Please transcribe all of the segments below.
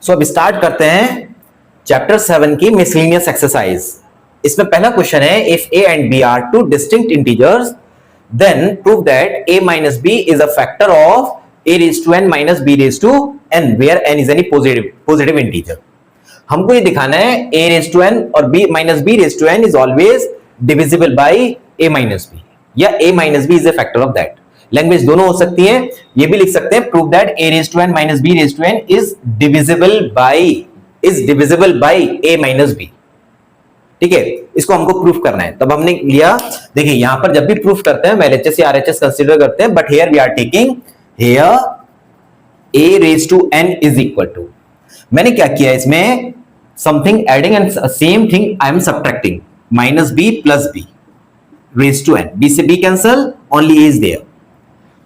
सो अब स्टार्ट करते हैं चैप्टर 7 की मिसलेनियस एक्सरसाइज। इसमें पहला क्वेश्चन है, if a and b are two distinct integers then prove that a minus b is a factor of a raise to n minus b raise to n where n is any positive integer. हमको ये दिखाना है a raise to n और b minus b raise to n is always divisible by a minus b, या a minus b is a factor of that. Language दोनों हो सकती है, ये भी लिख सकते हैं prove that a raise to n minus b raise to n is divisible by a minus b। ठीक है, इसको हमको प्रूफ करना है। तब हमने लिया, देखिए यहां पर जब भी प्रूफ करते हैं हम LHS या RHS कंसीडर करते हैं, but here we are taking here a raise to n is equal to, मैंने क्या किया इसमें something adding and same thing I am subtracting, minus b plus b raise to n, b से b cancel, only a is there.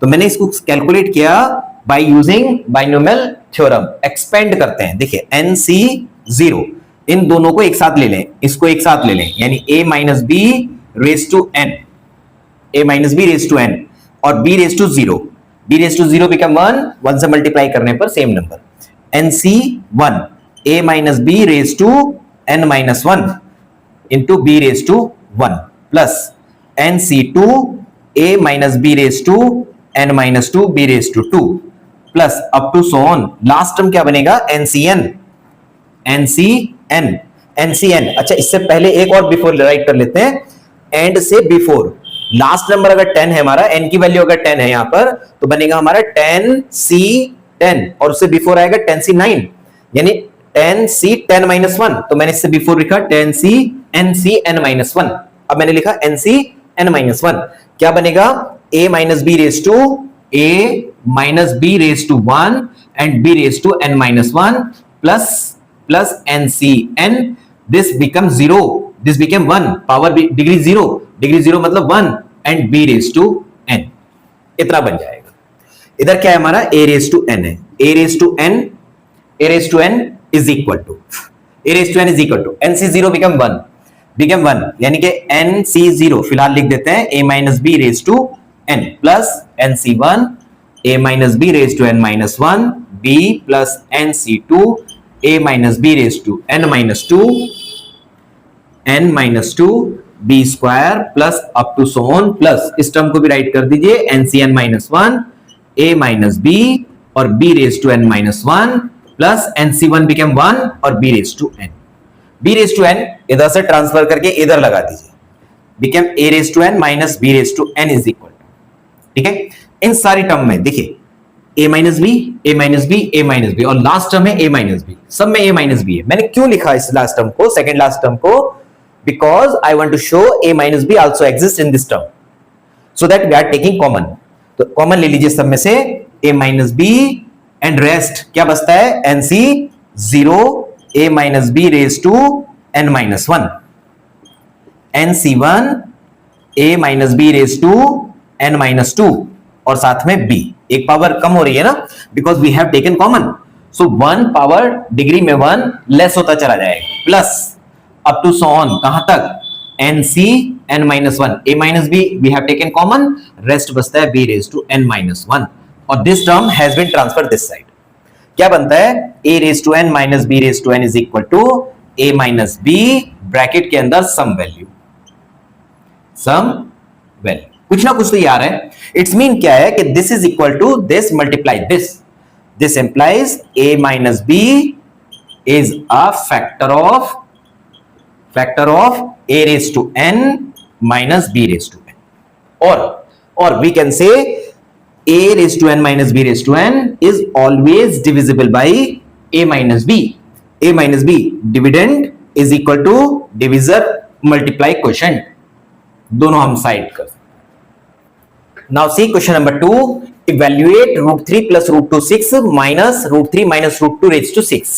तो मैंने इसको calculate किया by using binomial theorem. Expand करते हैं, देखिए NC0, इन दोनों को एक साथ ले लें, इसको एक साथ ले लें, यानी a minus B raise to n, a minus B raise to n और b raise to 0, b raise to 0 become 1 से मल्टीप्लाई करने पर same number, NC1 a minus B raise to n minus 1 into b raise to 1 plus NC2 a minus B raise to n minus 2 b raise to 2 plus up to so on. Last term क्या बनेगा, NCN। अच्छा, इससे पहले एक और before right कर लेते हैं, एंड से बिफोर लास्ट नंबर अगर 10 है हमारा, n की वैल्यू अगर 10 है यहां पर, तो बनेगा हमारा 10C10 और उससे बिफोर आएगा 10C9, यानी 10C10 माइनस 1। तो मैंने इससे बिफोर लिखा 10CNCN माइनस 1, अब मैंने लिखा NCN माइनस 1। क्या बनेगा, a minus B raise to a minus B raise to 1 and b raise to n minus 1 plus NCN, this become 0, this became 1, power degree 0 मतलब 1 and b raise to n, इतना बन जाएगा। इधर क्या है हमारा, a रेज टू n है, a raise to n is equal to NC0 become 1 यानी कि NC0 फिलहाल लिख देते हैं a minus B raise to n plus NC1 a minus B raise to n minus 1 b plus NC2 a minus B raise to n minus 2 b square plus up to so on, plus इस term को भी write कर दीजिए NCN minus 1 a minus b और b raise to n minus 1 plus NC1 become 1 और b raise to n। b raise to n इधर से transfer करके इधर लगा दीजिए, become a raise to n minus b raise to n is equal to, ठीक है। इन सारी टर्म में देखिए a माइनस बी और लास्ट टर्म है a माइनस बी, सब में a माइनस बी है। मैंने क्यों लिखा इस लास्ट टर्म को, सेकंड लास्ट टर्म को, because I want to show a minus B also exist in this term, so that we are taking common. तो कॉमन ले लीजिए सब में से a minus B and rest क्या बचता है, NC0 a minus B raise to n minus 1, NC1 a minus B raise to n minus 2 और साथ में b, एक पावर कम हो रही है ना, because we have taken common, so 1 power degree में 1 लेस होता चला जाएगा, plus up to so on, कहां तक, NCN minus 1 a minus b we have taken common, rest बचता है b raise to n minus 1 और this term has been transferred this side. क्या बनता है, a raise to n minus b raise to n is equal to a minus b bracket के अंदर some value, कुछ ना कुछ तो ये आ रहा है। इट्स मीन क्या है कि this is equal to this multiply this implies a minus b is a factor of a raise to n minus b raise to n, और we can say a raise to n minus b raise to n is always divisible by a minus b। a minus b dividend is equal to divisor multiply quotient, दोनों हम side कर। Now see question number 2, evaluate root 3 plus root 2 6 minus root 3 minus root 2 raised to 6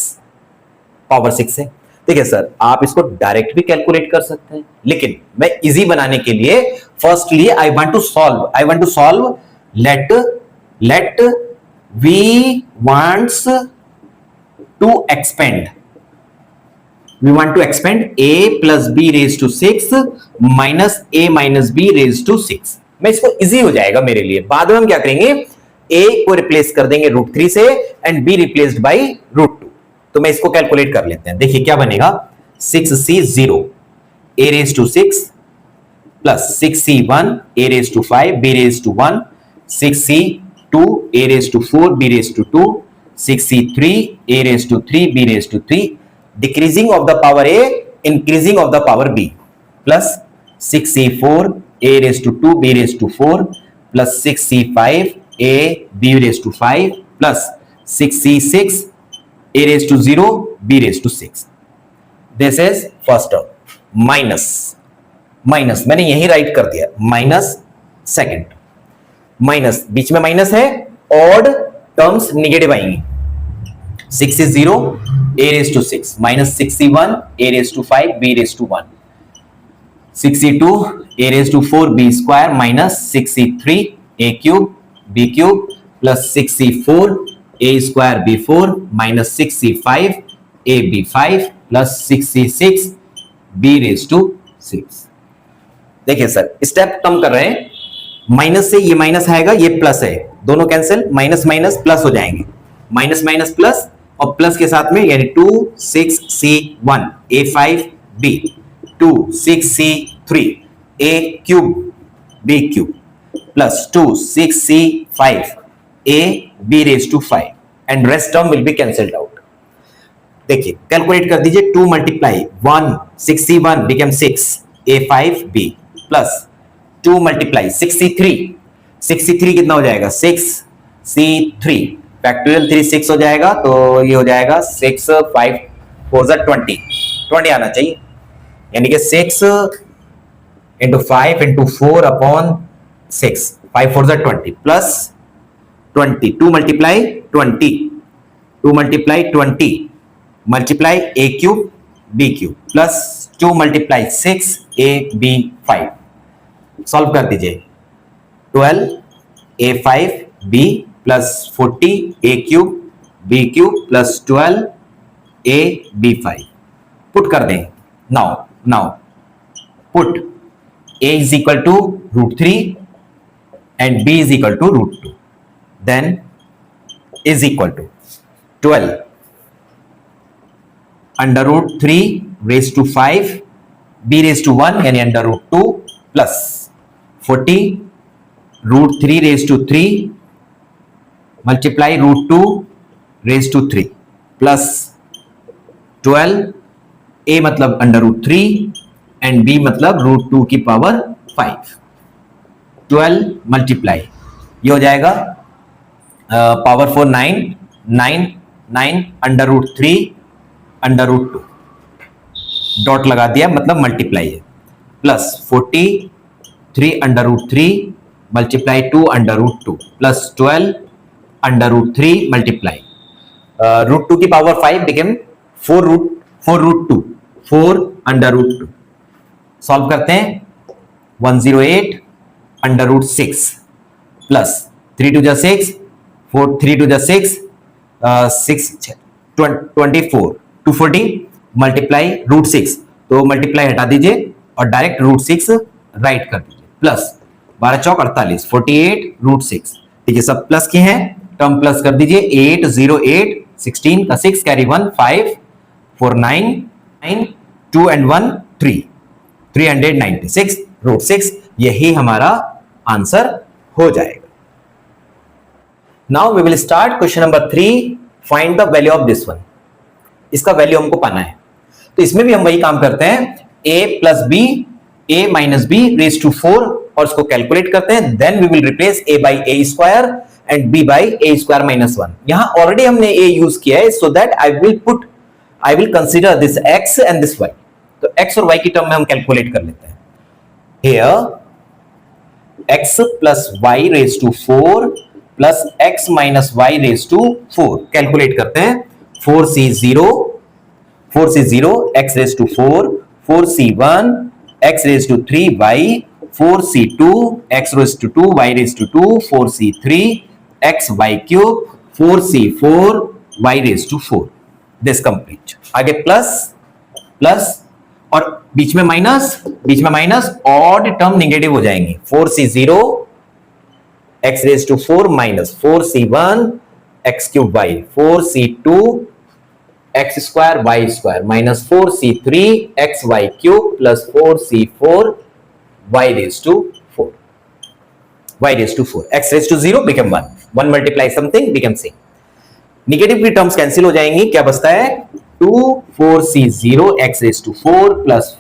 power 6 है। देखिए sir, आप इसको direct भी calculate कर सकते हैं, लेकिन मैं इजी बनाने के लिए firstly I want to solve let we wants to expand a plus b raised to 6 minus a minus b raised to 6। मैं इसको इजी हो जाएगा मेरे लिए। बाद में हम क्या करेंगे, a को रिप्लेस कर देंगे √3 से एंड b रिप्लेस्ड बाय √2। तो मैं इसको कैलकुलेट कर लेते हैं। देखिए क्या बनेगा, 6C0 a raised to 6 plus 6C1 a raised to 5 b raised to 1, 6C2 a raised to 4 b raised to 2, 6C3 a raised to 3 b raised to 3, decreasing of the power a, increasing of the power b, plus 6C4 a raised to 2 b raised to 4 plus 6C5 a b raised to 5 plus 6C6 a raised to 0 b raised to 6. This is first term. Minus minus मैंने यही right कर दिया, minus second, minus बीच में minus है, odd terms negative आएंगी। 6C0 a raised to 6 minus 6C1 a raised to 5 b raised to 1, 6C2 a raised to 4 b square minus 6C3 a cube b cube plus 6C4 a square b4 minus 6C5 a b5 plus 6C6 b raised to 6। देखिए sir step कम कर रहे हैं, minus से ये minus आएगा, ये plus है, दोनों कैंसिल, माइनस माइनस प्लस हो जाएंगे, माइनस माइनस प्लस और प्लस के साथ में यानी 2 6C1 a5 b 2 6C3 a cube b cube plus 2 6C5 a b raised to 5 and rest term will be cancelled out। देखिए कैलकुलेट कर दीजिए, 2 multiply 1 6C1 become 6 a5b plus 2 multiply 6C3 कितना हो जाएगा, 6C3 फैक्टोरियल 3 6 हो जाएगा, तो ये हो जाएगा 6 5 4 20 आना चाहिए, यानी कि 6 into 5 into 4 upon 6 5 4 20 plus 20 2 multiply 20 multiply a cube b cube plus 2 multiply 6 a b 5, solve कर दीजिए, 12 a5 b plus 40 a cube b cube plus 12 a b 5 put कर दें। Now put a is equal to √3 and b is equal to √2, then is equal to 12 under root 3 raise to 5 b raise to 1 यानी under root 2 plus 40 √3 raise to 3 multiply √2 raise to 3 plus 12 a मतलब under root 3 and b मतलब √2 की power 5, 12 multiply ये हो जाएगा power 4 9 under root 3 under root 2 dot लगा दिया मतलब मल्टीप्लाई है, plus 43 under root 3 multiply 2 under root 2 plus 12 under root 3 multiply √2 की power 5 become 4 under root 2। Solve करते हैं, 108 अंडर रूट 6 प्लस 3 2 6 4 3 2 6 6 24 240 मल्टीप्लाई √6, तो मल्टीप्लाई हटा दीजिए और डायरेक्ट √6 राइट कर दीजिए, प्लस 12 चौक 48 48 √6, ठीक है सब प्लस के हैं, टर्म प्लस कर दीजिए, 8 0 8 16 का 6 कैरी 1 5 4 9 2 and 1 3 396 √6, यही हमारा आंसर हो जाएगा। Now we will start question number 3, find the value of this one. इसका वैल्यू हमको पाना है, तो इसमें भी हम वही काम करते हैं, a plus b a minus b raise to 4 और इसको कैलकुलेट करते हैं, then we will replace a by a square and b by a square minus 1। यहां ऑलरेडी हमने a यूज किया है, so that I will consider this x and this y, तो x और y की टर्म में हम कैलकुलेट कर लेते हैं। Here x plus y raise to 4 plus x minus y raise to 4 calculate करते हैं, 4C0 x raised to 4 4C1 x raised to 3y 4C2 x raised to 2 y raised to 2 4C3 x y cube 4C4 y raised to 4, this complete. आगे plus और बीच में minus odd term negative हो जाएंगे, 4C0 x raised to 4 minus 4C1 x cube y 4C2 x square y square minus 4c3 x y cube plus 4c4 y raise to 4, y raised to 4, x raised to 0 become 1, 1 multiply something become same. Negative की terms cancel हो जाएंगी, क्या बचता है 2 4c0 x raised to 4 plus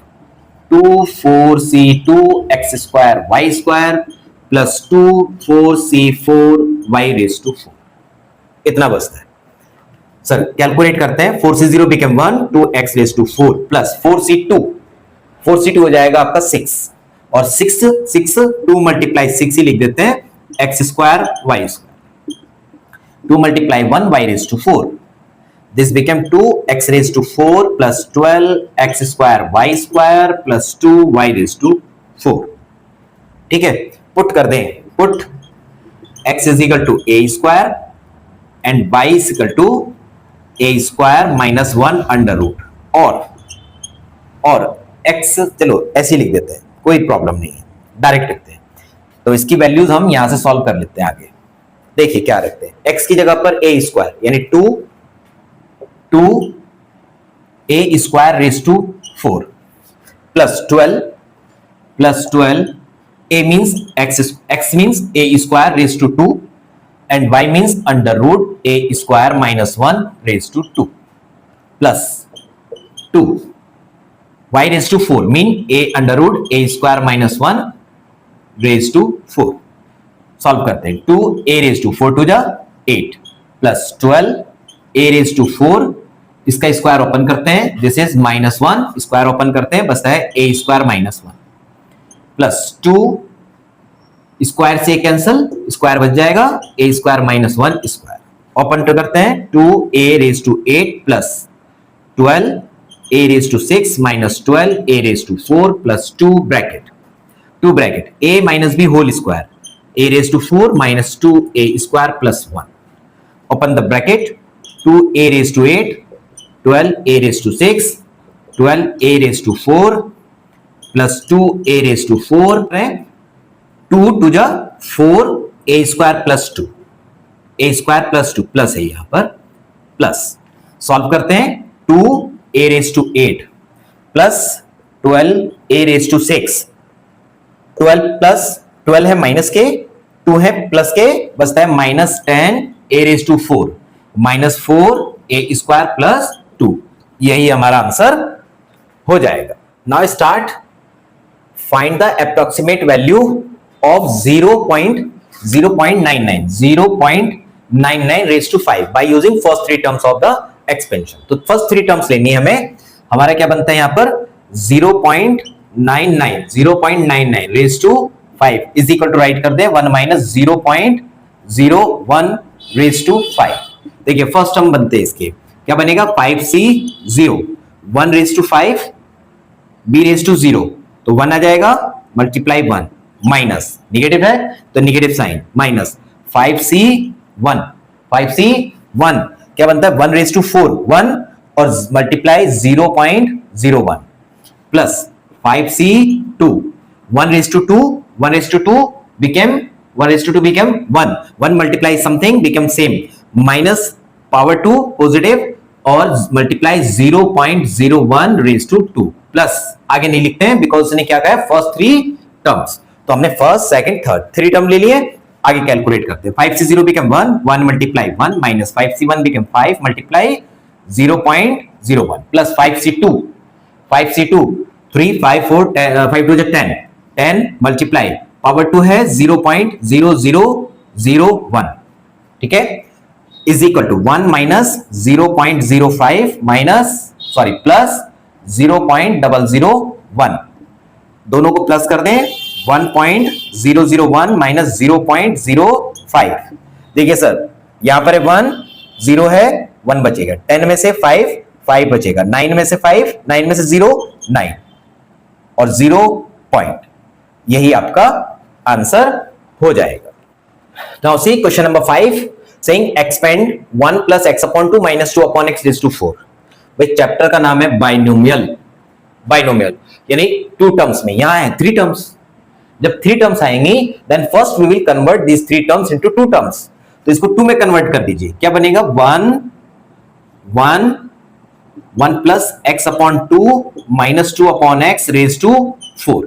2 4c2 x square y square plus 2 4c4 y raised to 4, इतना बचता है। Sir calculate करते हैं, 4c0 become 1, 2x raised to 4 plus 4c2 हो जाएगा आपका 6 और 6 2 मल्टीप्लाई 6 ही लिख देते हैं, x square y square, 2 multiply 1 y raised to 4, this became 2 x raised to 4 plus 12 x square y square plus 2 y raised to 4। ठीक है, पुट कर दें, put x is equal to a square and y is equal to a square minus 1 under root, और x चलो ऐसे लिख देते हैं, कोई प्रॉब्लम नहीं है, डायरेक्ट लिखते हैं। तो इसकी वैल्यूज हम यहां से सॉल्व कर लेते हैं आगे। देखिए क्या रखते हैं, x की जगह पर a स्क्वायर यानी 2 a square raise to 4 plus 12 a means x means a square raise to 2 and y means under root a square minus 1 raise to 2 plus 2 y raised to 4 mean a under root a square minus 1 raised to 4। Solve करते हैं, 2 a raised to 4 to the 8 plus 12 a raised to 4, इसका square open करते हैं, this is minus 1, square open करते हैं, बचता है a square minus 1 plus 2 square से कैंसिल, स्क्वायर बच जाएगा a square minus 1 square, open करते हैं 2a raised to 8 plus 12 a raised to 6 minus 12 a raised to 4 plus 2 bracket a minus b whole square a raised to 4 minus 2a square plus 1, open the bracket, 2a raised to 8 12 a raised to 6 12 a raised to 4 plus 2a raised to 4 2 to the 4 a square plus 2 plus है यहां पर plus, solve करते हैं 2 a raised to 8 plus 12 a raised to 6, 12 plus 12 है minus के, 2 है plus के, बचता है minus 10 a raised to 4 minus 4 a square plus 2, यही हमारा आंसर हो जाएगा। Now start find the approximate value of 0.99 raised to 5 by using first three terms of the expansion. तो फर्स्ट 3 टर्म्स लेनी है हमें, हमारा क्या बनता है यहां पर 0.99 raise to 5 is equal to write कर दे 1 माइनस 0.01 रेज टू 5। देखिए फर्स्ट टर्म बनते हैं इसके, क्या बनेगा 5c0 1 raise to 5 b raise to 0, तो 1 आ जाएगा मल्टीप्लाई 1 माइनस निगेटिव है तो निगेटिव साइन माइनस 5c1 क्या बनता है 1 रेज टू 4 1 और multiply 0.01 plus 5c2 1 raise to 2 became 1 multiply something become same minus power 2 positive और मल्टीप्लाई 0.01 रेज टू 2 प्लस आगे नहीं लिखते हैं बिकॉज उसने क्या कहा फर्स्ट 3 टर्म्स, तो हमने फर्स्ट सेकंड थर्ड 3 टर्म ले लिए, आगे कैलकुलेट करते हैं 5c0 become 1 multiply 1 minus 5c1 become 5 multiply 0.01 plus 5c2 3 5 4 5 2 10 multiply power 2 है 0.0001, ठीक है, is equal to 1 minus 0.05 minus sorry plus 0.001, दोनों को प्लस कर दें 1.001 माइनस 0.05। देखिए सर यहां पर 1 0 है 1 बचेगा, 10 में से 5 बचेगा, 9 में से 5 9 में से 0 9 और 0 पॉइंट, यही आपका आंसर हो जाएगा। Now see question number 5 saying expand 1 plus x upon 2 minus 2 upon x raise to 4। भाई चैप्टर का नाम है बाइनोमियल यानी 2 टर्म्स में, यहां है 3 टर्म्स, जब 3 टर्म्स आएंगी then first we will convert this 3 terms into 2 terms, तो इसको 2 में कन्वर्ट कर दीजिए, क्या बनेगा 1 1 1 plus x upon 2 minus 2 upon x raise to 4।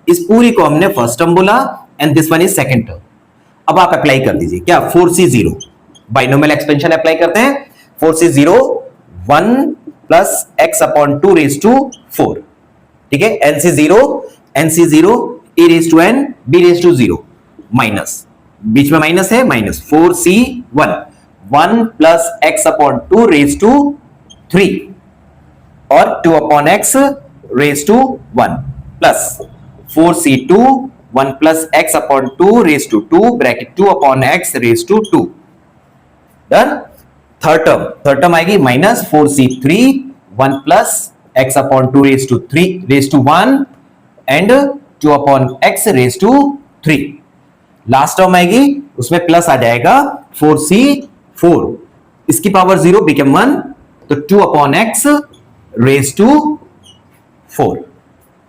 इस पूरी को हमने फर्स्ट टर्म बोला and this one is second term. अब आप अप्लाई कर दीजिए क्या, 4c0 बाइनोमियल एक्सपेंशन अप्लाई करते हैं। 4c0 1 plus x upon 2 raise to 4, ठीक है। nc0 e raise to n b raise to 0 minus, बीच में माइनस है, minus 4c1 1 plus x upon 2 raise to 3 और 2 upon x raise to 1 plus 4c2 1 plus x upon 2 raise to 2 bracket 2 upon x raise to 2। Done. Third term आएगी minus 4c3 1 plus x upon 2 raise to 3 raise to 1 and 2 upon x raise to 3। Last term आएगी उसमें plus आ जाएगा 4c4, इसकी power 0 become 1 तो 2 upon x raise to 4।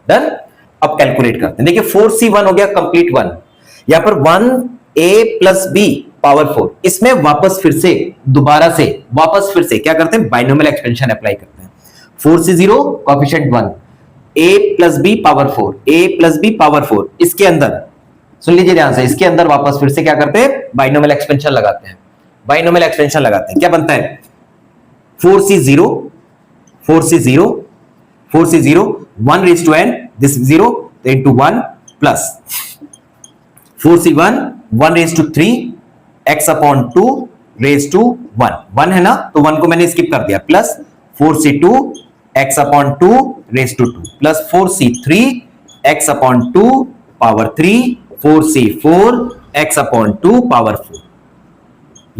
Done. अब calculate करते हैं। देखिए 4c1 हो गया कंप्लीट 1, यहां पर 1a प्लस बी पावर 4, इसमें वापस फिर से दोबारा से वापस फिर से क्या करते हैं, बाइनोमियल एक्सपेंशन अप्लाई करते हैं। 4c0 coefficient 1 a plus b power 4, a plus b power 4, इसके अंदर सुन लीजिए ध्यान से, इसके अंदर वापस फिर से क्या करते हैं, बाइनोमियल एक्सपेंशन लगाते हैं। बाइनोमियल एक्सपेंशन लगाते हैं, क्या बनता है 4c0 1 raise to n, this 0 into 1 plus 4c1 1 raise to 3 x upon 2 raise to 1 है ना, तो 1 को मैंने स्किप कर दिया, plus 4c2 x upon 2 raise to 2 plus 4c3 x upon 2 power 3 4c4 x upon 2 power 4।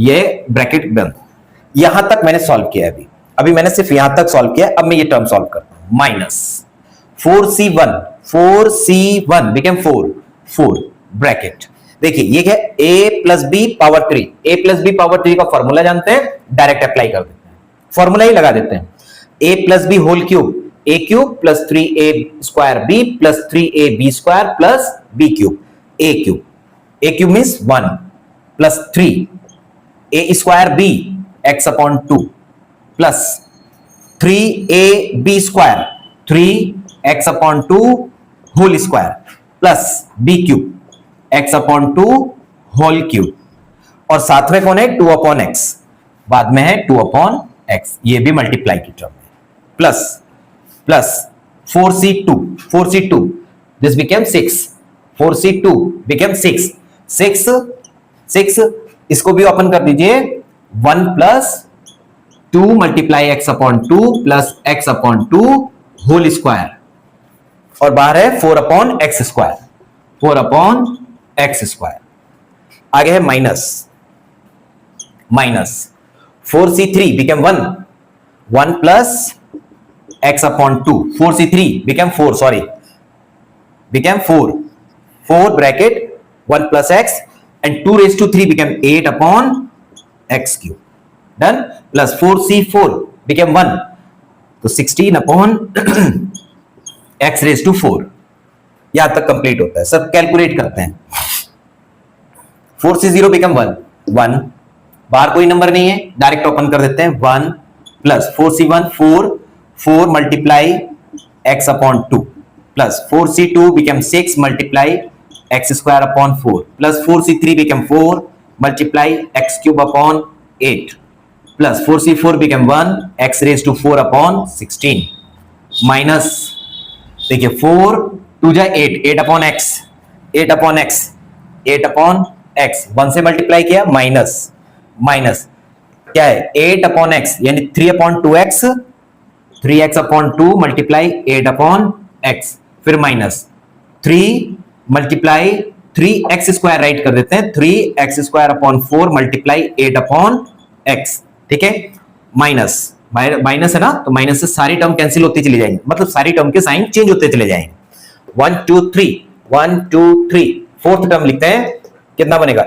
ये ब्रैकेट बंद। यहां तक मैंने सॉल्व किया है। अभी मैंने सिर्फ यहां तक सॉल्व किया। अब मैं ये टर्म सॉल्व करता हूं। Minus 4c1 become 4 bracket. देखिए ये क्या, a plus b power 3, a plus b power 3 का फॉर्मूला जानते हैं, डायरेक्ट अप्लाई कर देते हैं, फॉर्मूला ही लगा देते हैं। a plus b whole cube, a cube plus 3a square b plus 3ab square plus b cube, a cube means 1 plus 3a square b x upon 2 plus 3ab square 3x upon 2 whole square plus b cube x upon 2 whole cube, और साथ में कौन है 2 upon x, बाद में है 2 upon x, ये भी मल्टीप्लाई की टर्म है, plus 4c2 this became 6, 4c2 became 6, इसको भी ओपन कर दीजिए, 1 plus 2 multiply x upon 2 plus x upon 2 whole square, और बाहर है 4 upon x square, 4 upon x square. आगे है minus 4c3 become 1 plus x upon 2, 4c3 become 4 bracket 1 plus x and 2 raise to 3 become 8 upon x cube. Done. Plus 4c4 become 1 तो 16 upon x raise to 4। यहां तक complete होता है। सब calculate करते हैं। 4c0 बिकम 1, बाहर कोई नंबर नहीं है, डायरेक्ट ओपन कर देते हैं, 1 plus 4c1 4 multiply x upon 2 plus 4c2 become 6 multiply x square upon 4 plus 4c3 become 4 multiply x cube upon 8 plus 4c4 become 1 x raise to 4 upon 16 minus, देखिए 4 2 जा 8 upon x 1 से multiply किया, minus क्या है 8 upon x यानी 3 upon 2x, 3x upon 2 multiply 8 upon x, फिर minus 3 multiply 3x square right कर देते हैं, 3x square upon 4 multiply 8 upon x, ठीक है। माइनस है ना, तो माइनस से सारी टर्म कैंसिल होती चली जाएंगी, मतलब सारी टर्म के साइन चेंज होते चले जाएंगे। 1 2 3 फोर्थ टर्म लिखते हैं, कितना बनेगा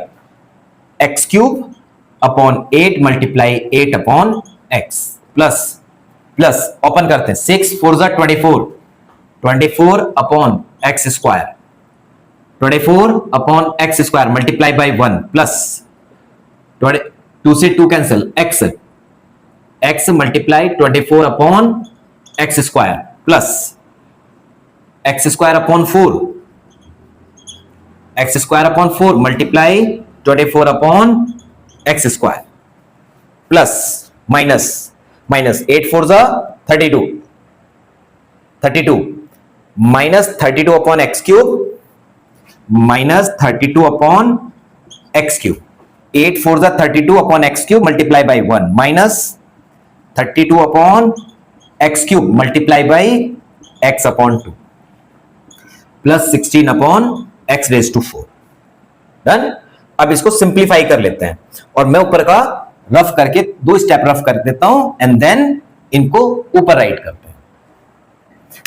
x cube upon 8 multiply 8 upon x plus open करते हैं, 6 4 जा 24 upon x square, 24 upon x square multiply by 1 plus 2 से 2 cancel x x multiply 24 upon x square plus x square upon 4, x square upon 4 multiply 24 upon x square plus minus 8 4 जा 32 minus 32 upon x cube minus 32 upon x cube, 8 4 जा 32 upon x cube multiply by 1 minus 32 upon x cube multiply by x upon 2 plus 16 upon x raise to 4। Done. अब इसको simplify कर लेते हैं और मैं ऊपर का रफ करके 2 स्टेप रफ कर देता हूं एंड देन इनको ऊपर राइट करते हैं।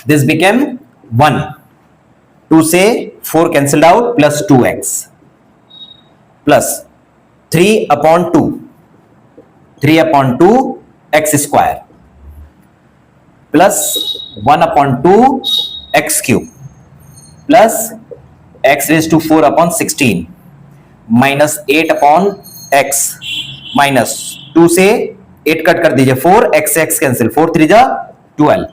दिस बिकेम 1, 2 से 4 cancelled out plus 2x plus 3 upon 2 x square plus 1 upon 2 x cube plus x raise to 4 upon 16 minus 8 upon x minus 2 से 8 कट कर दीजिए, 4 एक्स से एक्स कैंसिल, 4 3 जा 12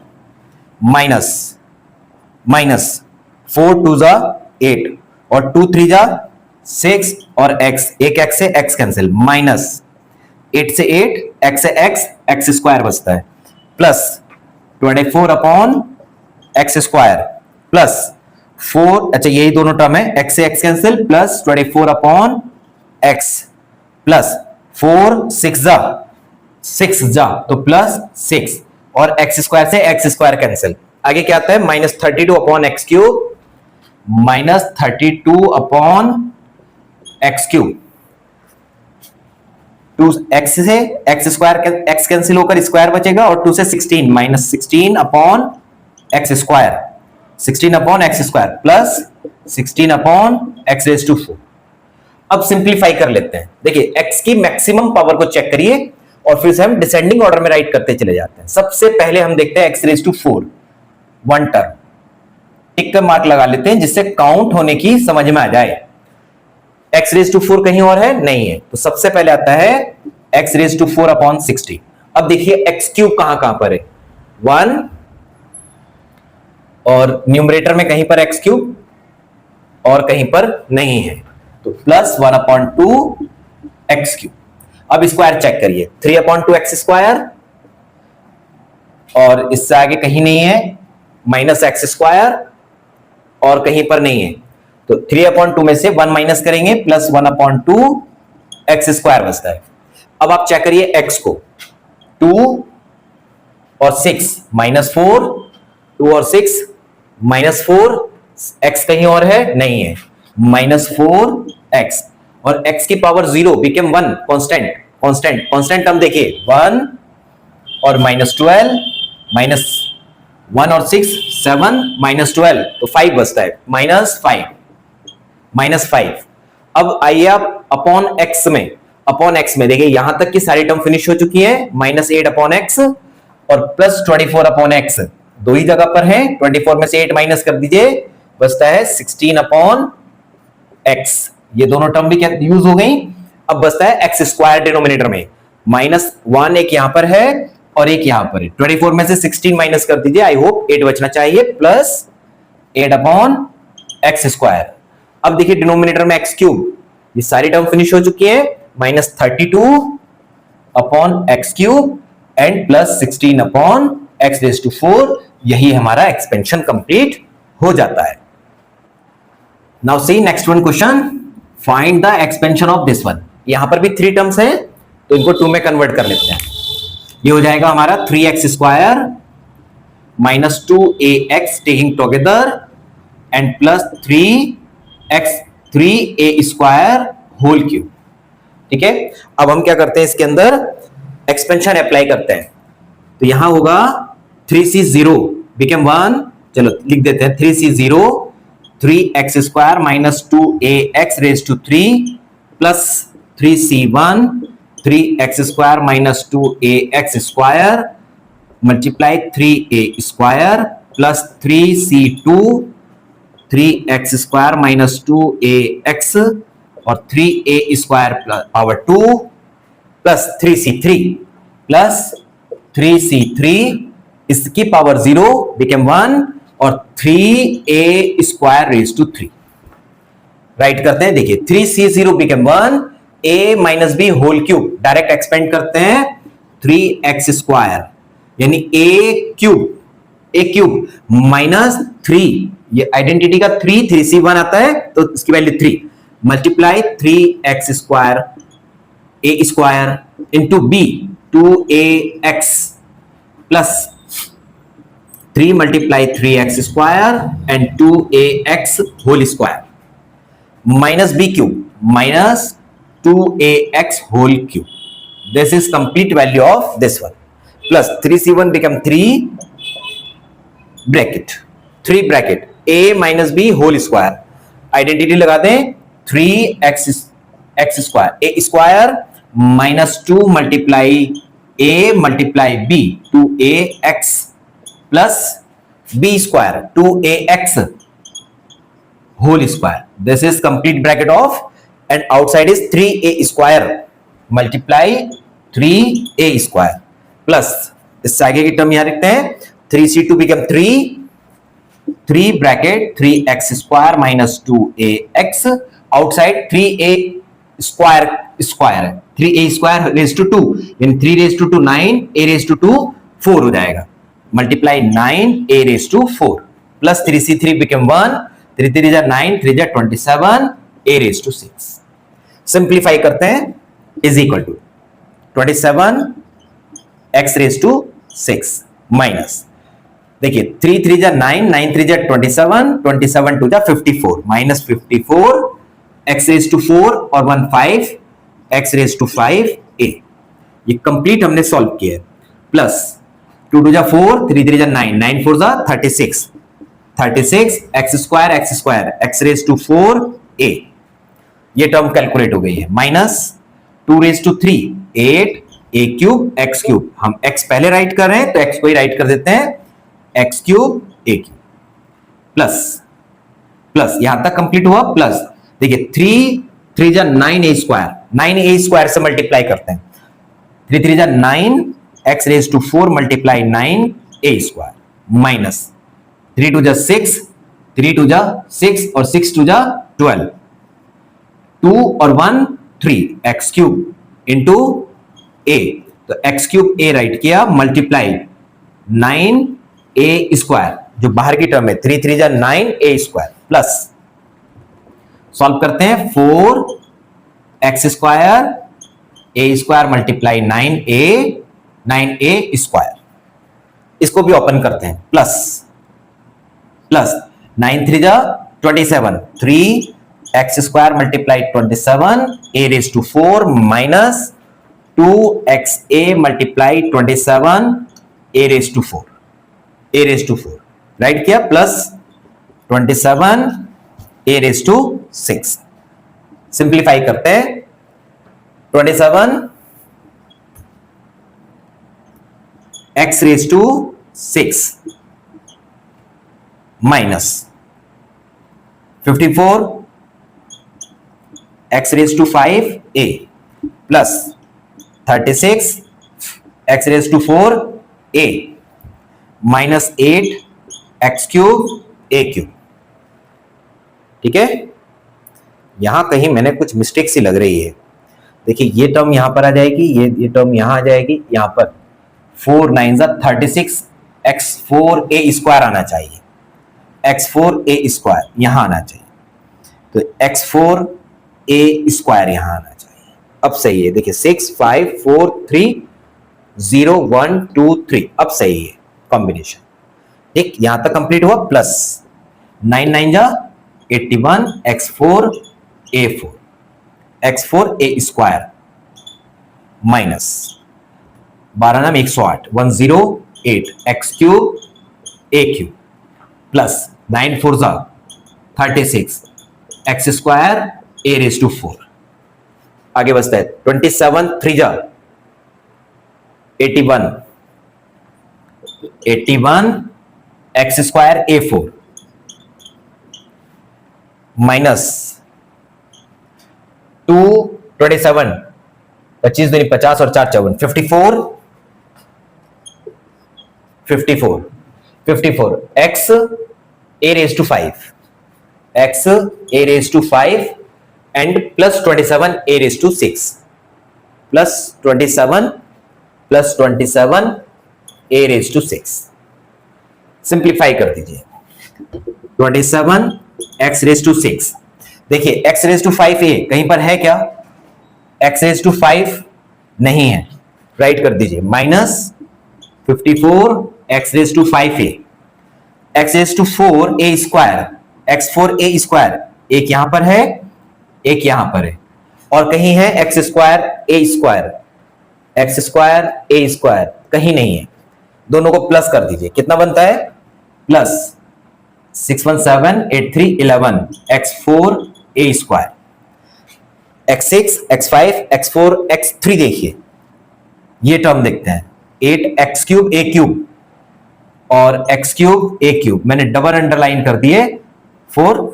माइनस 4 2 जा 8 और 2 3 जा 6 और x, एक x से x कैंसिल, माइनस 8 से 8 x से x स्क्वायर बचता है plus 24 upon x square plus 4, अच्छा यही दोनों टर्म है, x से x cancel plus 24 upon x plus 4 6 जा तो प्लस 6 और x स्क्वायर से x स्क्वायर कैंसिल। आगे क्या आता है minus 32 upon x cube minus 32 upon x cube, 2 x से x स्क्वायर x कैंसिल होकर स्क्वायर बचेगा और 2 से 16 minus 16 upon x square, 16 upon x square plus 16 upon x raise to 4। अब सिंप्लीफाई कर लेते हैं। देखिए x की मैक्सिमम पावर को चेक करिए और फिर से हम डिसेंडिंग ऑर्डर में राइट करते चले जाते हैं। सबसे पहले हम देखते हैं X raise to 4 one term, tick का मार्क लगा लेते हैं जिससे काउंट होने की समझ में आ जाए। x रेज टू 4 कहीं और है नहीं है, तो सबसे पहले आता है x रेज टू 4 अपॉन 60। अब देखिए x क्यूब कहां पर है 1 और न्यूमरेटर में कहीं पर x क्यूब और कहीं पर नहीं है, तो प्लस 1 अपॉन 2 एक्स क्यूब। अब स्क्वायर चेक करिए 3 अपॉन 2 एक्स स्क्वायर और इससे आगे कहीं नहीं है, माइनस एक्स स्क्वायर और कहीं पर नहीं है, तो 3 अपॉन 2 में से 1 माइनस करेंगे प्लस 1 अपॉन 2 एक्स स्क्वायर बचता है। अब आप चेक करिए x को 2 और 6 माइनस 4, 2 और 6 माइनस 4, x कहीं और है नहीं है, माइनस 4x और x की पावर 0 बिकेम 1 कांस्टेंट टर्म देखिए 1 और माइनस 12 माइनस 1 और 6 7 माइनस 12 तो 5 बचता है, माइनस 5। अब आइए आप अपॉन x में देखिए यहां तक की सारी टर्म फिनिश हो चुकी है, माइनस 8 अपॉन x और प्लस 24 अपॉन x दो ही जगह पर है, 24 में से 8 माइनस कर दीजिए बचता है 16 अपॉन x। ये दोनों टर्म भी क्या यूज हो गई। अब बचता है एक्स स्क्वायर डिनोमिनेटर में, माइनस 1 एक यहां पर है और एक यहां पर है, 24 में से 16 माइनस कर दीजिए, आई होप 8 बचना चाहिए, प्लस 8 अपॉन एक्स स्क्वायर। अब देखिए डिनोमिनेटर में एक्स क्यूब, ये सारी टर्म फिनिश हो चुकी है, minus 32 upon x cube and plus 16 upon x raise to 4। यही हमारा एक्सपेंशन कंप्लीट हो जाता है। Now see next one question, find the expansion of this one. यहां पर भी 3 टर्म्स हैं तो इनको 2 में कन्वर्ट कर लेते हैं। ये हो जाएगा हमारा 3x square minus 2ax taking together and plus 3a square whole cube. ठीक है, अब हम क्या करते हैं इसके अंदर एक्सपेंशन अप्लाई करते हैं, तो यहां होगा 3c0 बिकम 1, चलो लिख देते हैं 3c0 3x square minus 2ax raise to 3 plus 3c1 3x square minus 2ax square multiply 3a square plus 3c2 3x square minus 2ax और 3a square power 2 plus 3c3 plus 3c3 इसकी power 0 became 1 और 3a square raise to 3 right करते हैं। देखिए 3c0 became 1, a minus b whole cube, direct expand करते हैं 3x square यानी a cube minus 3, ये आइडेंटिटी का 3c1 आता है तो इसकी value 3 multiply 3x square a square into b 2ax plus 3 multiply 3x square and 2ax whole square minus b cube minus 2ax whole cube. This is complete value of this one. Plus 3c1 become 3 bracket 3 bracket a minus b whole square. Identity लगा दें 3x x square a square minus 2 multiply a multiply b 2ax plus b square 2ax whole square. This is complete bracket of and outside is 3a square multiply 3a square plus इस आगे की term यहां रखते हैं 3c2 become 3 bracket 3x square minus 2ax outside 3a square 3a square raised to 2 in 3 raised to 2 9 a raised to 2 4 हो जाएगा multiply 9 a raised to 4 plus 3c3 become 1 3 3 जा 9 3 जा 27 a raised to 6 सिंप्लीफाई करते हैं is equal to 27 x raised to 6 minus देखिए 3 3 जा 9 9 3 जा 27 27 2 जा 54 माइनस 54 x raised to 4 और 1 5 x raised to 5 a ये कंप्लीट हमने सॉल्व किया है प्लस 2 2 जा 4 3 3 जा 9 9 4 जा 36 x square x raise to 4 a ये टर्म कैलकुलेट हो गई है minus 2 raise to 3 8 a cube x cube हम x पहले राइट कर रहे हैं तो x को ही राइट कर देते हैं x cube a cube plus plus यहां तक कंप्लीट हुआ प्लस देखिए 3 3 जा 9a स्क्वायर से मल्टीप्लाई करते हैं 3 3 जा 9 x raise to 4 multiply 9a square minus 3 2 जा 6 3 2 जा 6 और 6 2 जा 12 2 और 1 3 x क्यूब इंटू a तो x क्यूब a राइट किया मल्टीप्लाई 9a स्क्वायर जो बाहर की टर्म है 3 3 जा 9a स्क्वायर प्लस सॉल्व करते हैं 4 x square a square multiply 9a square इसको भी ओपन करते हैं प्लस प्लस 9 3 जा 27 3 x square multiply 27 a raise to 4 minus 2xa multiply 27 a raise to 4 right किया plus 27 a raise to 6 simplify करते हैं 27 x raise to 6 minus 54 x raise to 5a plus 36 x raise to 4a minus 8 x cube a cube. ठीक है यहां कहीं मैंने कुछ mistake सी लग रही है देखिए ये टर्म यहां पर आ जाएगी ये टर्म यहां आ जाएगी यहां पर 4 9 जा 36 x4a स्क्वायर आना चाहिए x4a स्क्वायर यहां आना चाहिए तो x4a स्क्वायर यहां आना चाहिए अब सही है देखिए 6 5 4 3 0 1 2 3 अब सही है कॉम्बिनेशन ठीक यहां तक कंप्लीट हुआ प्लस 9 9 जा 81 x4a स्क्वायर माइनस 12 नाम 108 108 x cube a cube plus 9 4 जा 36 x square a raise to 4 आगे बचता है 27 3 जा 81 x स्क्वायर a4 माइनस 2 27 25 दूनी 50 और 4 54 54 54 x a raised to 5 x a raised to 5 and plus 27 a raised to 6 plus 27 a raised to 6 simplify कर दीजिए 27 x raised to 6 देखिए x raised to 5a कहीं पर है क्या x raised to 5 नहीं है राइट कर दीजिए minus 54 x raised to 5a x raised to 4a square x4a square एक यहां पर है एक यहां पर है और कहीं है x square a square x square a square कहीं नहीं है दोनों को प्लस कर दीजिए कितना बनता है plus 6 1 7 8 3 11 x4 a square x6 x5 x4 x3 देखिए ये टर्म देखते हैं 8 x क्यूब a क्यूब और x क्यूब a क्यूब मैंने डबल अंडरलाइन कर दिए फॉर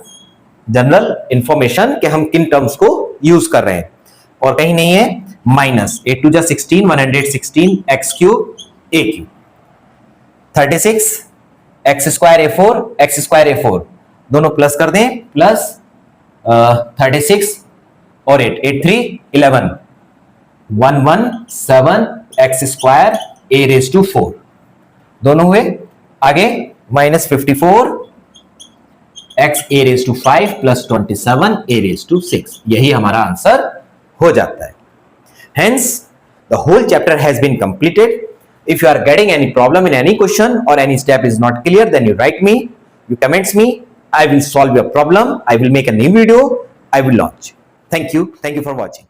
जनरल इंफॉर्मेशन कि हम किन टर्म्स को यूज कर रहे हैं और कहीं नहीं है माइनस 8 2 जा 16 116 x cube a cube 36 x square a4 दोनों प्लस कर दें प्लस 36 और 8 8 3 11 117 x square a raise to 4 दोनों हुए आगे minus 54 x a raise to 5 plus 27 a raise to 6 यही हमारा आंसर हो जाता है hence the whole chapter has been completed. If you are getting any problem in any question or any step is not clear, then you write me, you comments me, I will solve your problem, I will make a new video, I will launch. Thank you for watching.